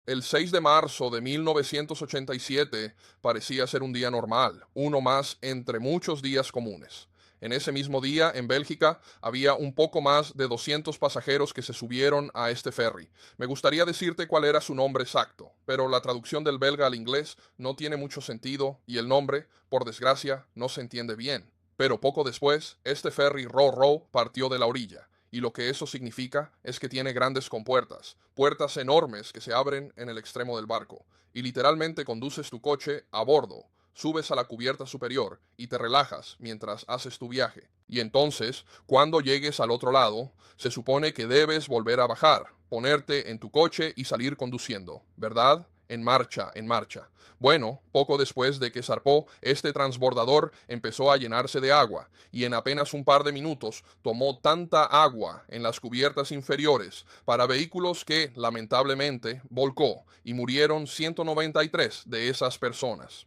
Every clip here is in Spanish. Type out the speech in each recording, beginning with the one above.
El 6 de marzo de 1987 parecía ser un día normal, uno más entre muchos días comunes. En ese mismo día, en Bélgica, había un poco más de 200 pasajeros que se subieron a este ferry. Me gustaría decirte cuál era su nombre exacto, pero la traducción del belga al inglés no tiene mucho sentido y el nombre, por desgracia, no se entiende bien. Pero poco después, este ferry Ro-Ro partió de la orilla. Y lo que eso significa es que tiene grandes compuertas, puertas enormes que se abren en el extremo del barco, y literalmente conduces tu coche a bordo, subes a la cubierta superior y te relajas mientras haces tu viaje. Y entonces, cuando llegues al otro lado, se supone que debes volver a bajar, ponerte en tu coche y salir conduciendo, ¿verdad? En marcha, en marcha. Bueno, poco después de que zarpó, este transbordador empezó a llenarse de agua, y en apenas un par de minutos tomó tanta agua en las cubiertas inferiores para vehículos que, lamentablemente, volcó, y murieron 193 de esas personas.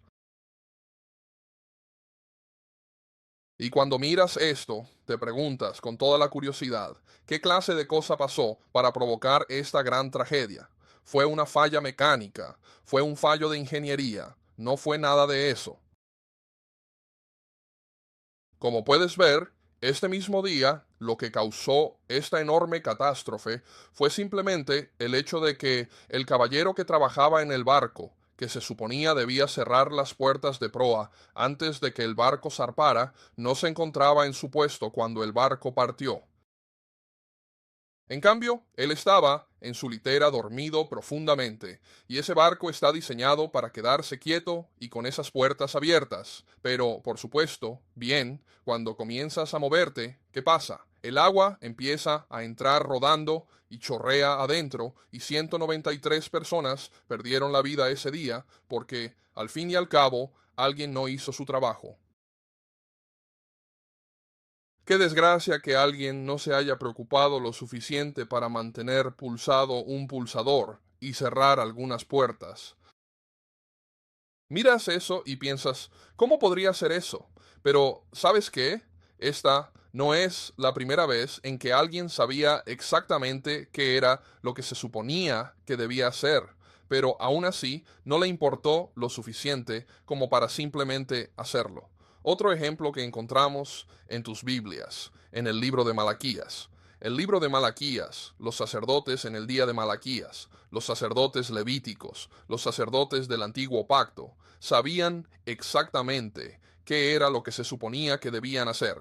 Y cuando miras esto, te preguntas con toda la curiosidad, ¿qué clase de cosa pasó para provocar esta gran tragedia? ¿Fue una falla mecánica? ¿Fue un fallo de ingeniería? No fue nada de eso. Como puedes ver, este mismo día, lo que causó esta enorme catástrofe fue simplemente el hecho de que el caballero que trabajaba en el barco, que se suponía debía cerrar las puertas de proa antes de que el barco zarpara, no se encontraba en su puesto cuando el barco partió. En cambio, él estaba en su litera dormido profundamente, y ese barco está diseñado para quedarse quieto y con esas puertas abiertas. Pero, por supuesto, bien, cuando comienzas a moverte, ¿qué pasa? El agua empieza a entrar rodando y chorrea adentro, y 193 personas perdieron la vida ese día porque, al fin y al cabo, alguien no hizo su trabajo. Qué desgracia que alguien no se haya preocupado lo suficiente para mantener pulsado un pulsador y cerrar algunas puertas. Miras eso y piensas, ¿cómo podría ser eso? Pero, ¿sabes qué? Esta no es la primera vez en que alguien sabía exactamente qué era lo que se suponía que debía hacer, pero aún así no le importó lo suficiente como para simplemente hacerlo. Otro ejemplo que encontramos en tus Biblias, en el libro de Malaquías. El libro de Malaquías, los sacerdotes en el día de Malaquías, los sacerdotes levíticos, los sacerdotes del antiguo pacto, sabían exactamente qué era lo que se suponía que debían hacer.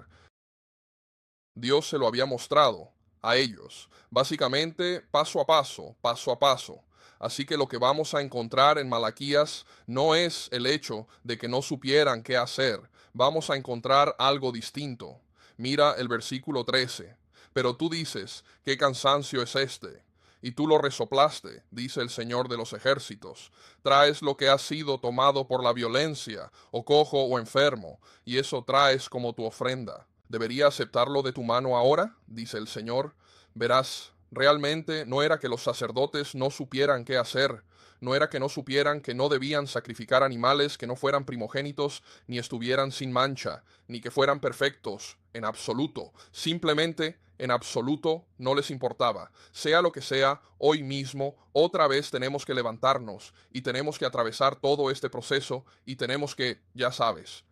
Dios se lo había mostrado a ellos, básicamente paso a paso, paso a paso. Así que lo que vamos a encontrar en Malaquías no es el hecho de que no supieran qué hacer, vamos a encontrar algo distinto. Mira el versículo 13. Pero tú dices, ¿qué cansancio es este? Y tú lo resoplaste, dice el Señor de los ejércitos. Traes lo que ha sido tomado por la violencia, o cojo o enfermo, y eso traes como tu ofrenda. ¿Debería aceptarlo de tu mano ahora? Dice el Señor. Verás, realmente no era que los sacerdotes no supieran qué hacer, no era que no supieran que no debían sacrificar animales que no fueran primogénitos, ni estuvieran sin mancha, ni que fueran perfectos, en absoluto. Simplemente, en absoluto, no les importaba. Sea lo que sea, hoy mismo, otra vez tenemos que levantarnos, y tenemos que atravesar todo este proceso, y tenemos que, ya sabes,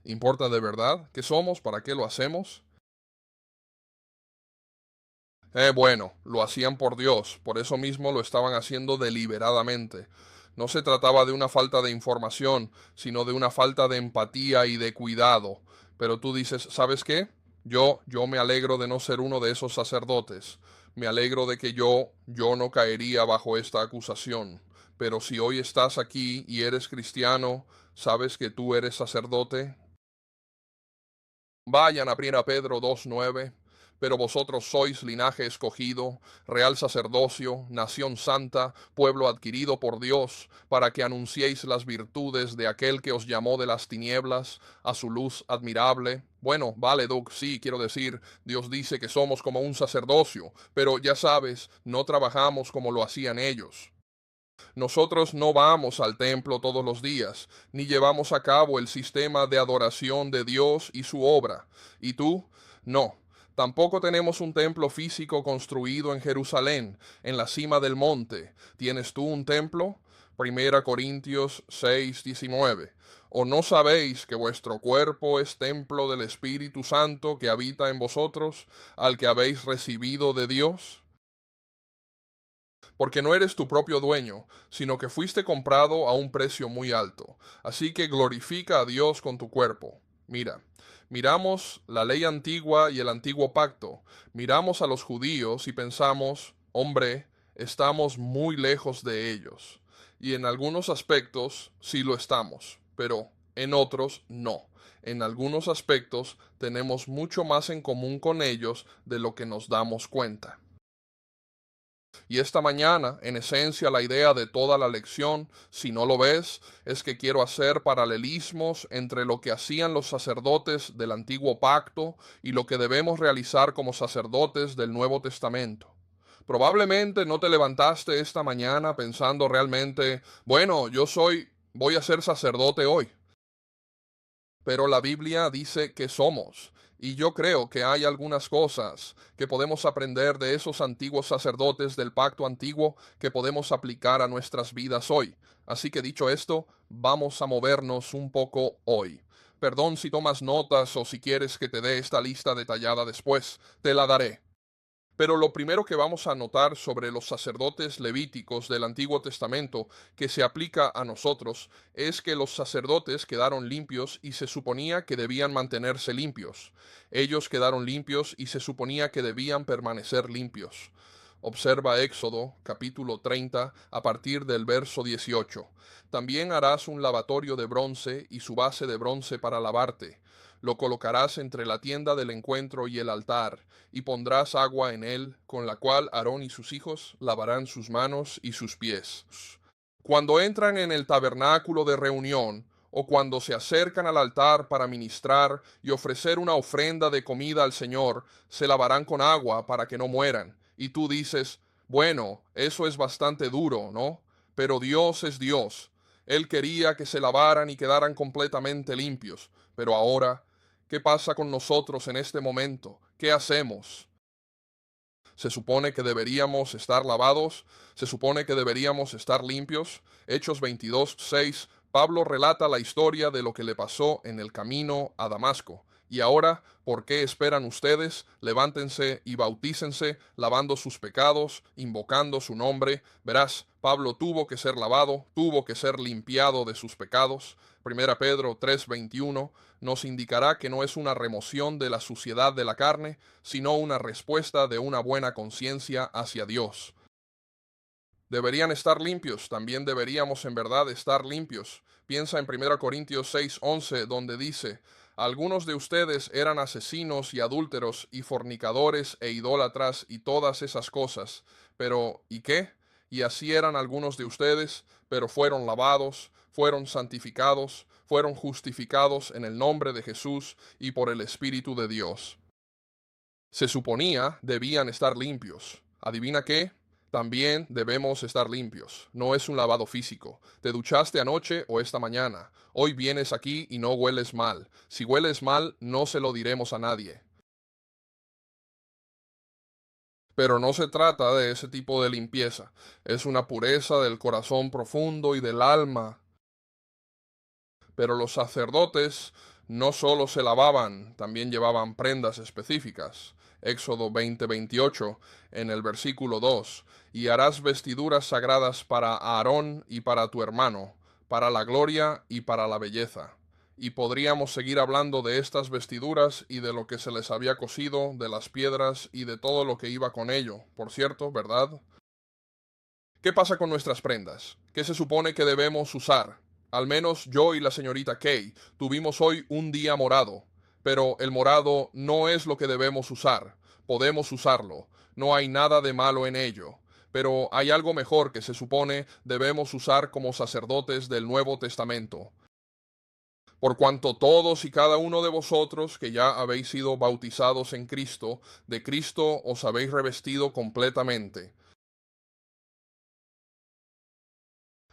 ¿importa de verdad qué somos? ¿Para qué lo hacemos? Bueno, lo hacían por Dios, por eso mismo lo estaban haciendo deliberadamente. No se trataba de una falta de información, sino de una falta de empatía y de cuidado. Pero tú dices, ¿sabes qué? Yo me alegro de no ser uno de esos sacerdotes. Me alegro de que yo no caería bajo esta acusación. Pero si hoy estás aquí y eres cristiano, ¿sabes que tú eres sacerdote? Vayan a 1 Pedro 2:9. Pero vosotros sois linaje escogido, real sacerdocio, nación santa, pueblo adquirido por Dios, para que anunciéis las virtudes de aquel que os llamó de las tinieblas a su luz admirable. Bueno, vale, Doug, sí, quiero decir, Dios dice que somos como un sacerdocio, pero ya sabes, no trabajamos como lo hacían ellos. Nosotros no vamos al templo todos los días, ni llevamos a cabo el sistema de adoración de Dios y su obra. ¿Y tú? No. Tampoco tenemos un templo físico construido en Jerusalén, en la cima del monte. ¿Tienes tú un templo? 1 Corintios 6:19. ¿O no sabéis que vuestro cuerpo es templo del Espíritu Santo que habita en vosotros, al que habéis recibido de Dios? Porque no eres tu propio dueño, sino que fuiste comprado a un precio muy alto. Así que glorifica a Dios con tu cuerpo. Mira, miramos la ley antigua y el antiguo pacto. Miramos a los judíos y pensamos, hombre, estamos muy lejos de ellos. Y en algunos aspectos sí lo estamos, pero en otros no. En algunos aspectos tenemos mucho más en común con ellos de lo que nos damos cuenta. Y esta mañana, en esencia, la idea de toda la lección, si no lo ves, es que quiero hacer paralelismos entre lo que hacían los sacerdotes del antiguo pacto y lo que debemos realizar como sacerdotes del Nuevo Testamento. Probablemente no te levantaste esta mañana pensando realmente, bueno, voy a ser sacerdote hoy. Pero la Biblia dice que somos. Y yo creo que hay algunas cosas que podemos aprender de esos antiguos sacerdotes del pacto antiguo que podemos aplicar a nuestras vidas hoy. Así que dicho esto, vamos a movernos un poco hoy. Perdón si tomas notas o si quieres que te dé esta lista detallada después, te la daré. Pero lo primero que vamos a notar sobre los sacerdotes levíticos del Antiguo Testamento que se aplica a nosotros es que los sacerdotes quedaron limpios y se suponía que debían mantenerse limpios. Ellos quedaron limpios y se suponía que debían permanecer limpios. Observa Éxodo capítulo 30 a partir del verso 18. También harás un lavatorio de bronce y su base de bronce para lavarte. Lo colocarás entre la tienda del encuentro y el altar, y pondrás agua en él, con la cual Aarón y sus hijos lavarán sus manos y sus pies. Cuando entran en el tabernáculo de reunión, o cuando se acercan al altar para ministrar y ofrecer una ofrenda de comida al Señor, se lavarán con agua para que no mueran. Y tú dices, bueno, eso es bastante duro, ¿no? Pero Dios es Dios. Él quería que se lavaran y quedaran completamente limpios. Pero ahora, ¿qué pasa con nosotros en este momento? ¿Qué hacemos? Se supone que deberíamos estar lavados, se supone que deberíamos estar limpios. Hechos 22:6, Pablo relata la historia de lo que le pasó en el camino a Damasco. Y ahora, ¿por qué esperan ustedes? Levántense y bautícense, lavando sus pecados, invocando su nombre. Verás, Pablo tuvo que ser lavado, tuvo que ser limpiado de sus pecados. 1 Pedro 3:21 nos indicará que no es una remoción de la suciedad de la carne, sino una respuesta de una buena conciencia hacia Dios. Deberían estar limpios, también deberíamos en verdad estar limpios. Piensa en 1 Corintios 6:11, donde dice, algunos de ustedes eran asesinos y adúlteros y fornicadores e idólatras y todas esas cosas. Pero, ¿y qué? Y así eran algunos de ustedes, pero fueron lavados, fueron santificados, fueron justificados en el nombre de Jesús y por el Espíritu de Dios. Se suponía debían estar limpios. ¿Adivina qué? También debemos estar limpios. No es un lavado físico. Te duchaste anoche o esta mañana. Hoy vienes aquí y no hueles mal. Si hueles mal, no se lo diremos a nadie. Pero no se trata de ese tipo de limpieza. Es una pureza del corazón profundo y del alma. Pero los sacerdotes no solo se lavaban, también llevaban prendas específicas. Éxodo 20:28, en el versículo 2, y harás vestiduras sagradas para Aarón y para tu hermano, para la gloria y para la belleza. Y podríamos seguir hablando de estas vestiduras y de lo que se les había cosido, de las piedras y de todo lo que iba con ello. Por cierto, ¿verdad? ¿Qué pasa con nuestras prendas? ¿Qué se supone que debemos usar? Al menos yo y la señorita Kay tuvimos hoy un día morado, pero el morado no es lo que debemos usar. Podemos usarlo, no hay nada de malo en ello, pero hay algo mejor que se supone debemos usar como sacerdotes del Nuevo Testamento. Por cuanto todos y cada uno de vosotros que ya habéis sido bautizados en Cristo, de Cristo os habéis revestido completamente.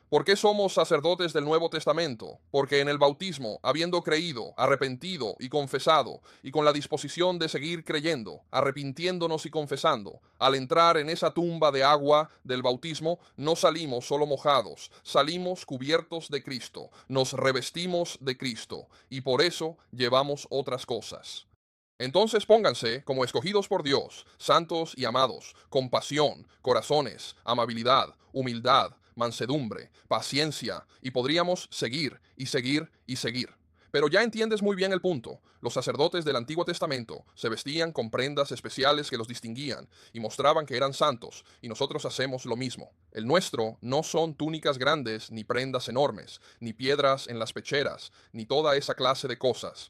¿Por qué somos sacerdotes del Nuevo Testamento? Porque en el bautismo, habiendo creído, arrepentido y confesado, y con la disposición de seguir creyendo, arrepintiéndonos y confesando, al entrar en esa tumba de agua del bautismo, no salimos solo mojados, salimos cubiertos de Cristo, nos revestimos de Cristo, y por eso llevamos otras cosas. Entonces pónganse como escogidos por Dios, santos y amados, con pasión, corazones, amabilidad, humildad, mansedumbre, paciencia, y podríamos seguir y seguir y seguir. Pero ya entiendes muy bien el punto. Los sacerdotes del Antiguo Testamento se vestían con prendas especiales que los distinguían y mostraban que eran santos, y nosotros hacemos lo mismo. El nuestro no son túnicas grandes, ni prendas enormes, ni piedras en las pecheras, ni toda esa clase de cosas.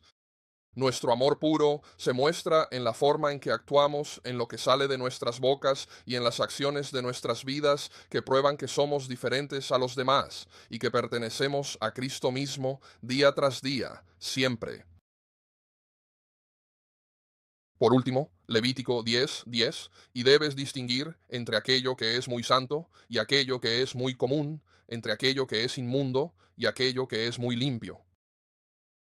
Nuestro amor puro se muestra en la forma en que actuamos, en lo que sale de nuestras bocas y en las acciones de nuestras vidas que prueban que somos diferentes a los demás y que pertenecemos a Cristo mismo día tras día, siempre. Por último, Levítico 10:10, y debes distinguir entre aquello que es muy santo y aquello que es muy común, entre aquello que es inmundo y aquello que es muy limpio.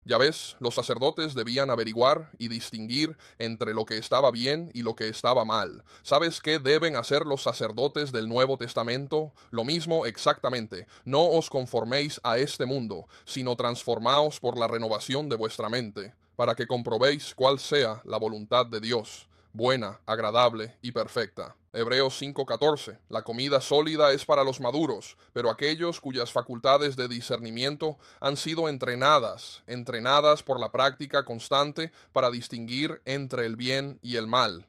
Ya ves, los sacerdotes debían averiguar y distinguir entre lo que estaba bien y lo que estaba mal. ¿Sabes qué deben hacer los sacerdotes del Nuevo Testamento? Lo mismo exactamente. No os conforméis a este mundo, sino transformaos por la renovación de vuestra mente, para que comprobéis cuál sea la voluntad de Dios, buena, agradable y perfecta. Hebreos 5:14. La comida sólida es para los maduros, pero aquellos cuyas facultades de discernimiento han sido entrenadas por la práctica constante para distinguir entre el bien y el mal.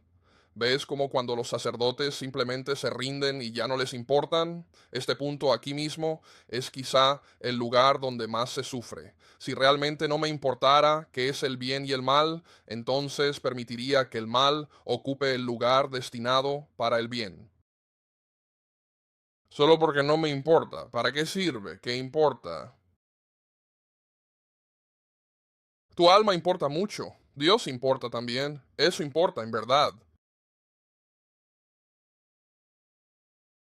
¿Ves como cuando los sacerdotes simplemente se rinden y ya no les importan? Este punto aquí mismo es quizá el lugar donde más se sufre. Si realmente no me importara qué es el bien y el mal, entonces permitiría que el mal ocupe el lugar destinado para el bien. Solo porque no me importa. ¿Para qué sirve? ¿Qué importa? Tu alma importa mucho. Dios importa también. Eso importa en verdad.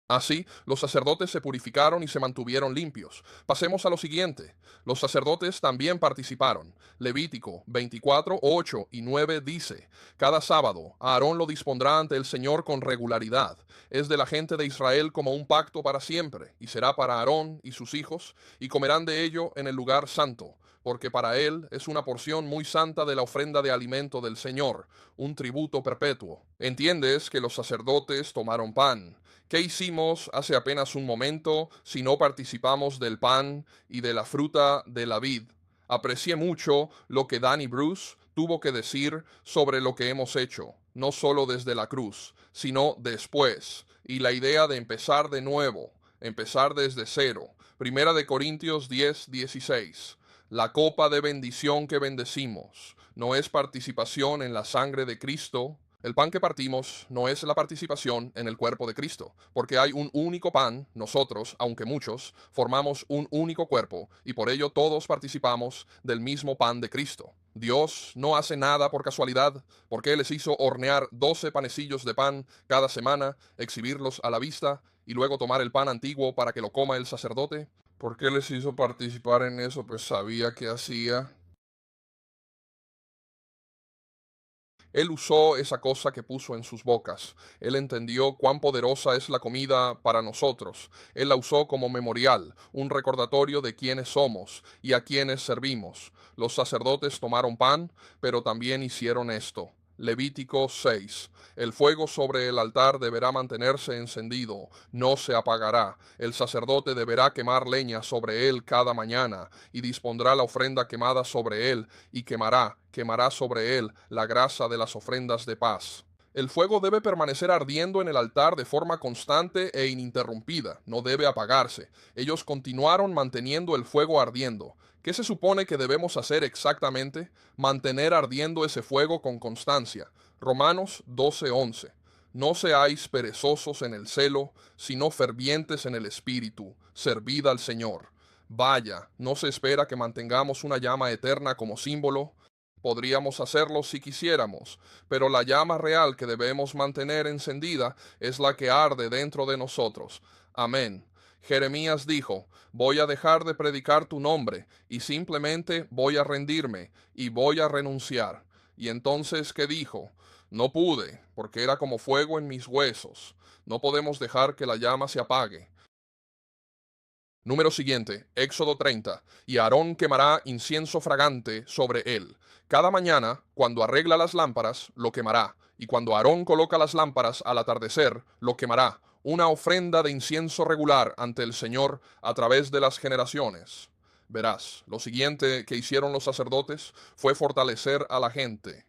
Así, los sacerdotes se purificaron y se mantuvieron limpios. Pasemos a lo siguiente. Los sacerdotes también participaron. Levítico 24, 8 y 9 dice, cada sábado Aarón lo dispondrá ante el Señor con regularidad. Es de la gente de Israel como un pacto para siempre, y será para Aarón y sus hijos, y comerán de ello en el lugar santo, porque para él es una porción muy santa de la ofrenda de alimento del Señor, un tributo perpetuo. Entiendes que los sacerdotes tomaron pan. ¿Qué hicimos hace apenas un momento si no participamos del pan y de la fruta de la vid? Aprecié mucho lo que Danny Bruce tuvo que decir sobre lo que hemos hecho, no solo desde la cruz, sino después, y la idea de empezar de nuevo, empezar desde cero. Primera de Corintios 10:16. La copa de bendición que bendecimos no es participación en la sangre de Cristo. El pan que partimos no es la participación en el cuerpo de Cristo, porque hay un único pan, nosotros, aunque muchos, formamos un único cuerpo, y por ello todos participamos del mismo pan de Cristo. Dios no hace nada por casualidad, porque Él les hizo hornear 12 panecillos de pan cada semana, exhibirlos a la vista, y luego tomar el pan antiguo para que lo coma el sacerdote. ¿Por qué les hizo participar en eso? Pues sabía que hacía. Él usó esa cosa que puso en sus bocas. Él entendió cuán poderosa es la comida para nosotros. Él la usó como memorial, un recordatorio de quiénes somos y a quiénes servimos. Los sacerdotes tomaron pan, pero también hicieron esto. Levítico 6. El fuego sobre el altar deberá mantenerse encendido, no se apagará. El sacerdote deberá quemar leña sobre él cada mañana, y dispondrá la ofrenda quemada sobre él, y quemará sobre él la grasa de las ofrendas de paz. El fuego debe permanecer ardiendo en el altar de forma constante e ininterrumpida, no debe apagarse. Ellos continuaron manteniendo el fuego ardiendo. ¿Qué se supone que debemos hacer exactamente? Mantener ardiendo ese fuego con constancia. Romanos 12:11. No seáis perezosos en el celo, sino fervientes en el espíritu. Servid al Señor. Vaya, no se espera que mantengamos una llama eterna como símbolo. Podríamos hacerlo si quisiéramos, pero la llama real que debemos mantener encendida es la que arde dentro de nosotros. Amén. Jeremías dijo, voy a dejar de predicar tu nombre y simplemente voy a rendirme y voy a renunciar. Y entonces, ¿qué dijo? No pude, porque era como fuego en mis huesos. No podemos dejar que la llama se apague. Número siguiente, Éxodo 30. Y Aarón quemará incienso fragante sobre él. Cada mañana, cuando arregla las lámparas, lo quemará. Y cuando Aarón coloca las lámparas al atardecer, lo quemará. Una ofrenda de incienso regular ante el Señor a través de las generaciones. Verás, lo siguiente que hicieron los sacerdotes fue fortalecer a la gente.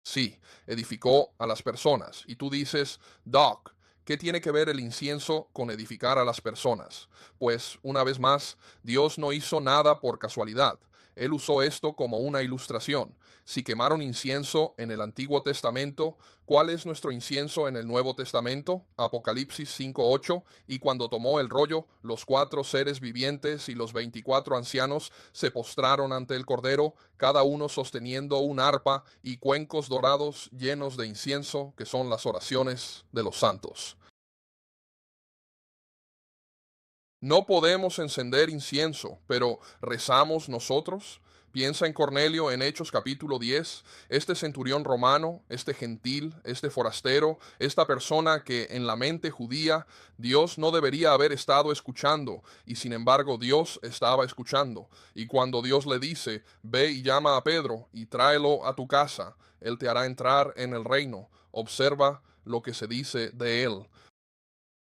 Sí, edificó a las personas. Y tú dices, Doc, ¿qué tiene que ver el incienso con edificar a las personas? Pues, una vez más, Dios no hizo nada por casualidad. Él usó esto como una ilustración. Si quemaron incienso en el Antiguo Testamento, ¿cuál es nuestro incienso en el Nuevo Testamento? Apocalipsis 5:8. Y cuando tomó el rollo, los 4 seres vivientes y los 24 ancianos se postraron ante el Cordero, cada uno sosteniendo un arpa y cuencos dorados llenos de incienso, que son las oraciones de los santos. No podemos encender incienso, pero ¿rezamos nosotros? Piensa en Cornelio en Hechos capítulo 10, este centurión romano, este gentil, este forastero, esta persona que en la mente judía Dios no debería haber estado escuchando, y sin embargo Dios estaba escuchando. Y cuando Dios le dice, ve y llama a Pedro y tráelo a tu casa, él te hará entrar en el reino. Observa lo que se dice de él.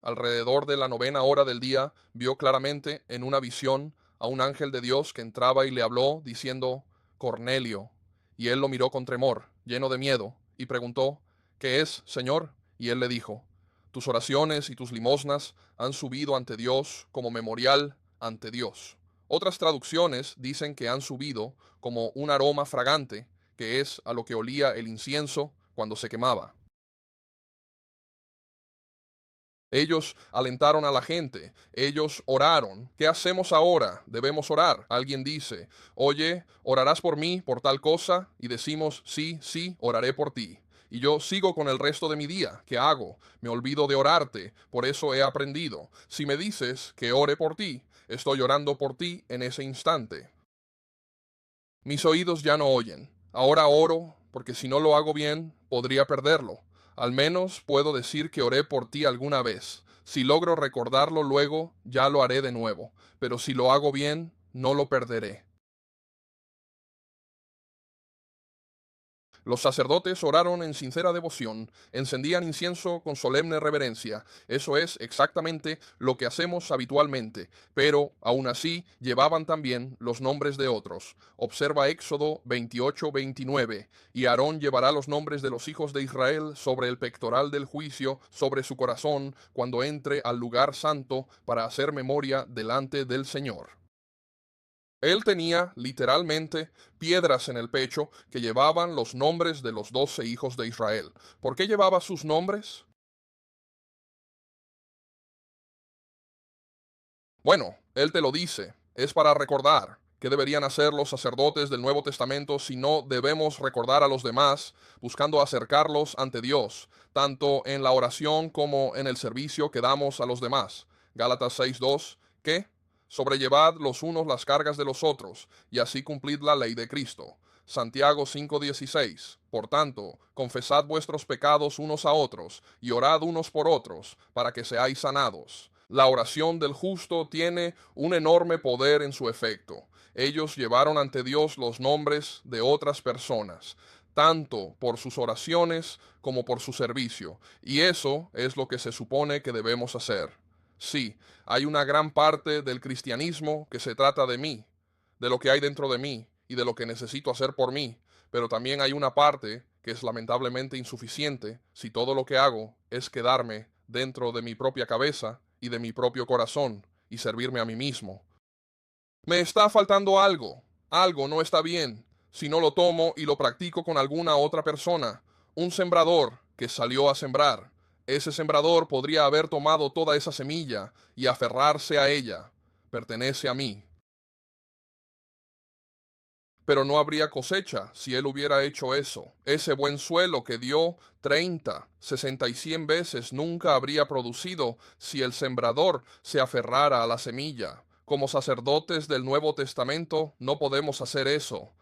Alrededor de la 9ª hora del día, vio claramente en una visión a un ángel de Dios que entraba y le habló, diciendo, Cornelio. Y él lo miró con temor, lleno de miedo, y preguntó, ¿qué es, Señor? Y él le dijo, tus oraciones y tus limosnas han subido ante Dios como memorial ante Dios. Otras traducciones dicen que han subido como un aroma fragante, que es a lo que olía el incienso cuando se quemaba. Ellos alentaron a la gente, ellos oraron. ¿Qué hacemos ahora? Debemos orar. Alguien dice, oye, ¿orarás por mí por tal cosa? Y decimos, sí, sí, oraré por ti. Y yo sigo con el resto de mi día. ¿Qué hago? Me olvido de orarte, por eso he aprendido. Si me dices que ore por ti, estoy orando por ti en ese instante. Mis oídos ya no oyen. Ahora oro, porque si no lo hago bien, podría perderlo. Al menos puedo decir que oré por ti alguna vez. Si logro recordarlo luego, ya lo haré de nuevo. Pero si lo hago bien, no lo perderé. Los sacerdotes oraron en sincera devoción, encendían incienso con solemne reverencia. Eso es exactamente lo que hacemos habitualmente, pero aún así llevaban también los nombres de otros. Observa Éxodo 28:29. Y Aarón llevará los nombres de los hijos de Israel sobre el pectoral del juicio, sobre su corazón, cuando entre al lugar santo para hacer memoria delante del Señor. Él tenía literalmente piedras en el pecho que llevaban los nombres de los 12 hijos de Israel. ¿Por qué llevaba sus nombres? Bueno, él te lo dice. Es para recordar. ¿Qué deberían hacer los sacerdotes del Nuevo Testamento si no debemos recordar a los demás, buscando acercarlos ante Dios, tanto en la oración como en el servicio que damos a los demás? Gálatas 6:2. ¿Qué? Sobrellevad los unos las cargas de los otros, y así cumplid la ley de Cristo. Santiago 5:16. Por tanto, confesad vuestros pecados unos a otros, y orad unos por otros, para que seáis sanados. La oración del justo tiene un enorme poder en su efecto. Ellos llevaron ante Dios los nombres de otras personas, tanto por sus oraciones como por su servicio, y eso es lo que se supone que debemos hacer. Sí, hay una gran parte del cristianismo que se trata de mí, de lo que hay dentro de mí y de lo que necesito hacer por mí, pero también hay una parte que es lamentablemente insuficiente si todo lo que hago es quedarme dentro de mi propia cabeza y de mi propio corazón y servirme a mí mismo. Me está faltando algo, algo no está bien, si no lo tomo y lo practico con alguna otra persona, un sembrador que salió a sembrar. Ese sembrador podría haber tomado toda esa semilla y aferrarse a ella. Pertenece a mí. pero no habría cosecha si él hubiera hecho eso. Ese buen suelo que dio 30, 60 y 100 veces nunca habría producido si el sembrador se aferrara a la semilla. Como sacerdotes del Nuevo Testamento no podemos hacer eso.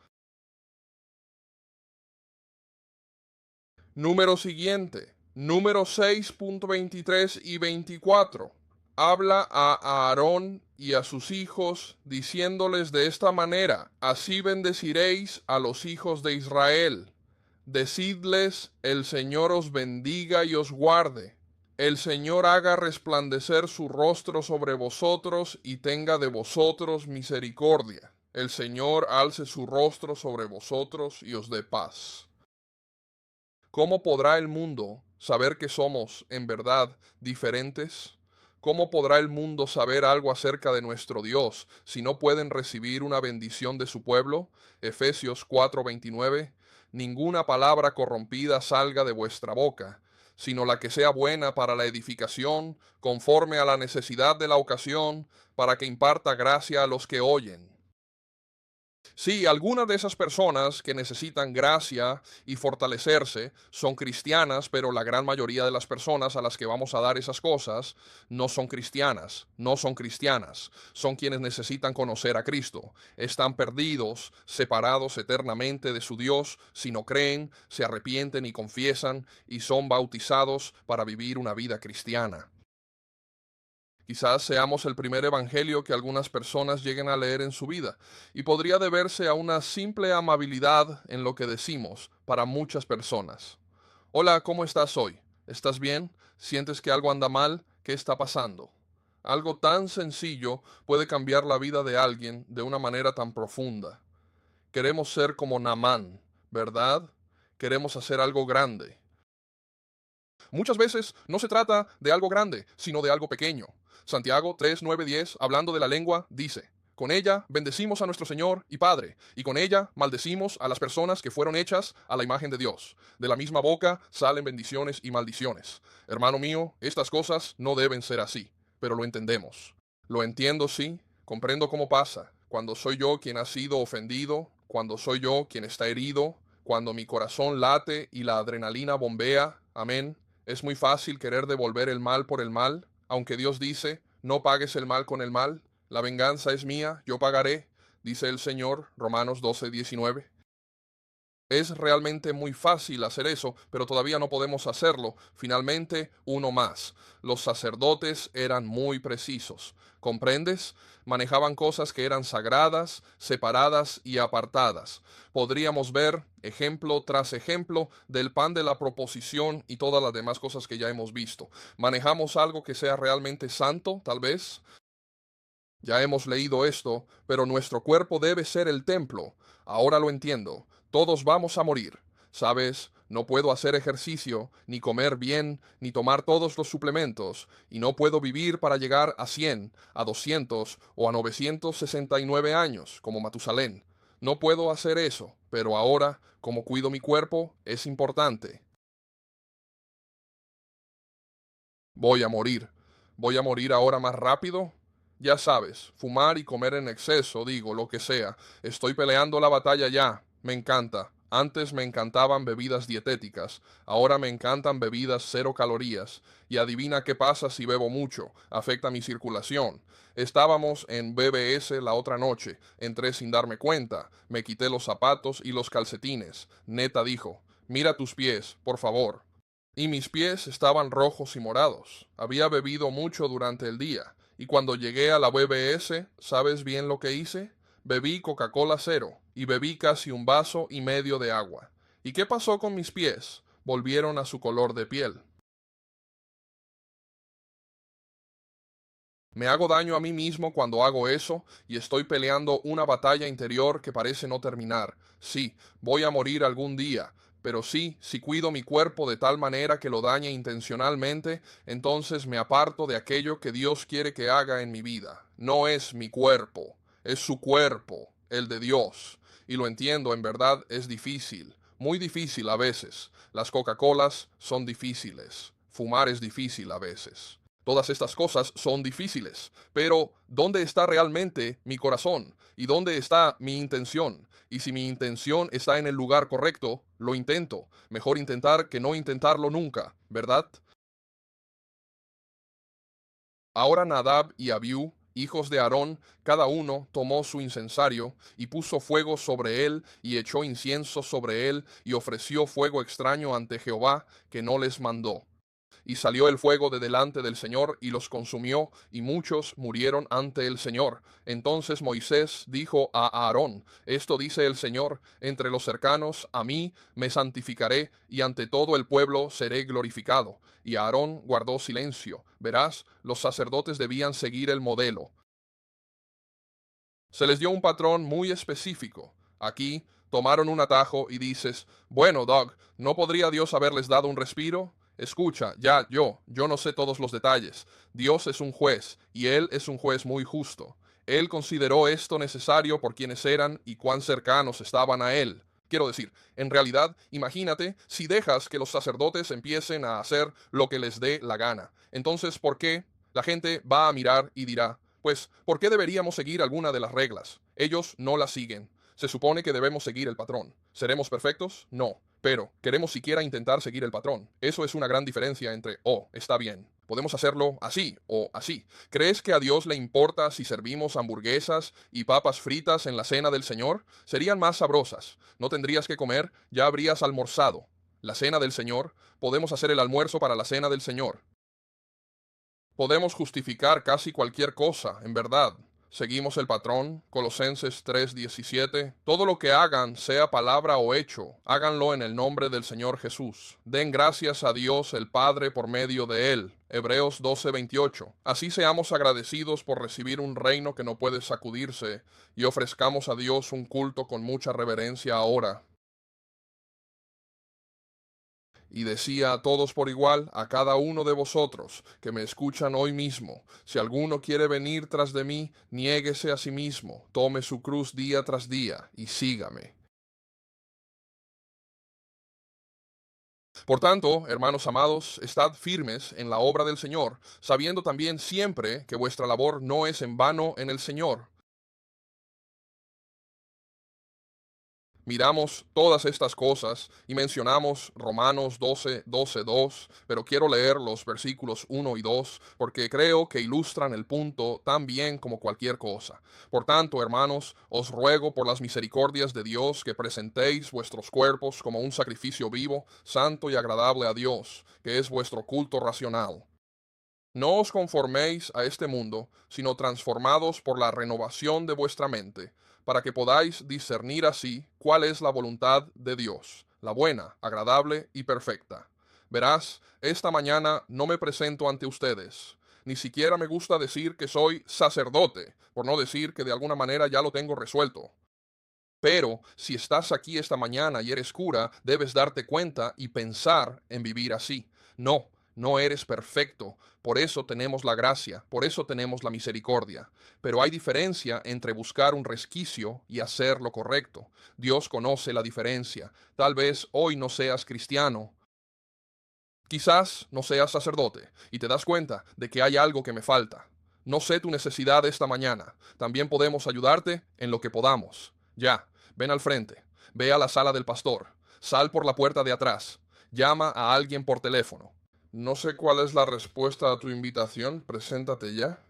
Número siguiente, número 6.23 y 24. Habla a Aarón y a sus hijos, diciéndoles de esta manera: así bendeciréis a los hijos de Israel. Decidles: el Señor os bendiga y os guarde. El Señor haga resplandecer su rostro sobre vosotros y tenga de vosotros misericordia. El Señor alce su rostro sobre vosotros y os dé paz. ¿Cómo podrá el mundo saber que somos en verdad diferentes? ¿Cómo podrá el mundo saber algo acerca de nuestro Dios si no pueden recibir una bendición de su pueblo? Efesios 4:29. Ninguna palabra corrompida salga de vuestra boca, sino la que sea buena para la edificación, conforme a la necesidad de la ocasión, para que imparta gracia a los que oyen. Sí, algunas de esas personas que necesitan gracia y fortalecerse son cristianas, pero la gran mayoría de las personas a las que vamos a dar esas cosas no son cristianas, no son cristianas, son quienes necesitan conocer a Cristo. Están perdidos, separados eternamente de su Dios si no creen, se arrepienten y confiesan y son bautizados para vivir una vida cristiana. Quizás seamos el primer evangelio que algunas personas lleguen a leer en su vida, y podría deberse a una simple amabilidad en lo que decimos para muchas personas. Hola, ¿cómo estás hoy? ¿Estás bien? ¿Sientes que algo anda mal? ¿Qué está pasando? Algo tan sencillo puede cambiar la vida de alguien de una manera tan profunda. Queremos ser como Naamán, ¿verdad? Queremos hacer algo grande. Muchas veces no se trata de algo grande, sino de algo pequeño. Santiago 3, 9, 10, hablando de la lengua, dice: con ella bendecimos a nuestro Señor y Padre, y con ella maldecimos a las personas que fueron hechas a la imagen de Dios. De la misma boca salen bendiciones y maldiciones. Hermano mío, estas cosas no deben ser así, pero lo entendemos. Lo entiendo, sí, comprendo cómo pasa, cuando soy yo quien ha sido ofendido, cuando soy yo quien está herido, cuando mi corazón late y la adrenalina bombea. Amén. Es muy fácil querer devolver el mal por el mal, aunque Dios dice: no pagues el mal con el mal, la venganza es mía, yo pagaré, dice el Señor, Romanos 12:19. Es realmente muy fácil hacer eso, pero todavía no podemos hacerlo. Finalmente, uno más. Los sacerdotes eran muy precisos. ¿Comprendes? Manejaban cosas que eran sagradas, separadas y apartadas. Podríamos ver ejemplo tras ejemplo del pan de la proposición y todas las demás cosas que ya hemos visto. ¿Manejamos algo que sea realmente santo, tal vez? Ya hemos leído esto, pero nuestro cuerpo debe ser el templo. Ahora lo entiendo. Todos vamos a morir. ¿Sabes? No puedo hacer ejercicio, ni comer bien, ni tomar todos los suplementos, y no puedo vivir para llegar a 100, a 200 o a 969 años, como Matusalén. No puedo hacer eso, pero ahora, como cuido mi cuerpo, es importante. Voy a morir. ¿Voy a morir ahora más rápido? Ya sabes, fumar y comer en exceso, digo, lo que sea. Estoy peleando la batalla ya. Me encanta. Antes me encantaban bebidas dietéticas, ahora me encantan bebidas cero calorías. Y adivina qué pasa si bebo mucho, afecta mi circulación. Estábamos en BBS la otra noche, entré sin darme cuenta, me quité los zapatos y los calcetines. Neta dijo: mira tus pies, por favor. Y mis pies estaban rojos y morados. Había bebido mucho durante el día. Y cuando llegué a la BBS, ¿sabes bien lo que hice? Bebí Coca-Cola cero y bebí casi un vaso y medio de agua. ¿Y qué pasó con mis pies? Volvieron a su color de piel. Me hago daño a mí mismo cuando hago eso y estoy peleando una batalla interior que parece no terminar. Sí, voy a morir algún día, pero sí, si cuido mi cuerpo de tal manera que lo dañe intencionalmente, entonces me aparto de aquello que Dios quiere que haga en mi vida. No es mi cuerpo, es su cuerpo, el de Dios. Y lo entiendo, en verdad es difícil, muy difícil a veces. Las Coca-Colas son difíciles, fumar es difícil a veces. Todas estas cosas son difíciles, pero ¿dónde está realmente mi corazón? ¿Y dónde está mi intención? Y si mi intención está en el lugar correcto, lo intento. Mejor intentar que no intentarlo nunca, ¿verdad? Ahora Nadab y Abiú, hijos de Aarón, cada uno tomó su incensario y puso fuego sobre él y echó incienso sobre él y ofreció fuego extraño ante Jehová que no les mandó. Y salió el fuego de delante del Señor y los consumió, y muchos murieron ante el Señor. Entonces Moisés dijo a Aarón, esto dice el Señor, entre los cercanos a mí me santificaré, y ante todo el pueblo seré glorificado. Y Aarón guardó silencio. Verás, los sacerdotes debían seguir el modelo. Se les dio un patrón muy específico. Aquí tomaron un atajo y dices, bueno, Doug, ¿no podría Dios haberles dado un respiro? Escucha, yo no sé todos los detalles. Dios es un juez, y Él es un juez muy justo. Él consideró esto necesario por quienes eran y cuán cercanos estaban a Él. Quiero decir, en realidad, imagínate si dejas que los sacerdotes empiecen a hacer lo que les dé la gana. Entonces, ¿por qué? La gente va a mirar y dirá, pues, ¿por qué deberíamos seguir alguna de las reglas? Ellos no las siguen. Se supone que debemos seguir el patrón. ¿Seremos perfectos? No. Pero queremos siquiera intentar seguir el patrón. Eso es una gran diferencia entre, oh, está bien, podemos hacerlo así o así. ¿Crees que a Dios le importa si servimos hamburguesas y papas fritas en la cena del Señor? Serían más sabrosas. No tendrías que comer, ya habrías almorzado. La cena del Señor, podemos hacer el almuerzo para la cena del Señor. Podemos justificar casi cualquier cosa, en verdad. Seguimos el patrón, Colosenses 3:17. Todo lo que hagan, sea palabra o hecho, háganlo en el nombre del Señor Jesús. Den gracias a Dios el Padre por medio de Él. Hebreos 12:28. Así seamos agradecidos por recibir un reino que no puede sacudirse y ofrezcamos a Dios un culto con mucha reverencia ahora. Y decía a todos por igual, a cada uno de vosotros que me escuchan hoy mismo, si alguno quiere venir tras de mí, niéguese a sí mismo, tome su cruz día tras día y sígame. Por tanto, hermanos amados, estad firmes en la obra del Señor, sabiendo también siempre que vuestra labor no es en vano en el Señor. Miramos todas estas cosas y mencionamos Romanos 12:2, pero quiero leer los versículos 1 y 2 porque creo que ilustran el punto tan bien como cualquier cosa. Por tanto, hermanos, os ruego por las misericordias de Dios que presentéis vuestros cuerpos como un sacrificio vivo, santo y agradable a Dios, que es vuestro culto racional. No os conforméis a este mundo, sino transformados por la renovación de vuestra mente, para que podáis discernir así cuál es la voluntad de Dios, la buena, agradable y perfecta. Verás, esta mañana no me presento ante ustedes. Ni siquiera me gusta decir que soy sacerdote, por no decir que de alguna manera ya lo tengo resuelto. Pero si estás aquí esta mañana y eres cura, debes darte cuenta y pensar en vivir así. No, no eres perfecto. Por eso tenemos la gracia, por eso tenemos la misericordia. Pero hay diferencia entre buscar un resquicio y hacer lo correcto. Dios conoce la diferencia. Tal vez hoy no seas cristiano. Quizás no seas sacerdote y te das cuenta de que hay algo que me falta. No sé tu necesidad esta mañana. También podemos ayudarte en lo que podamos. Ya, ven al frente. Ve a la sala del pastor. Sal por la puerta de atrás. Llama a alguien por teléfono. No sé cuál es la respuesta a tu invitación. Preséntate ya.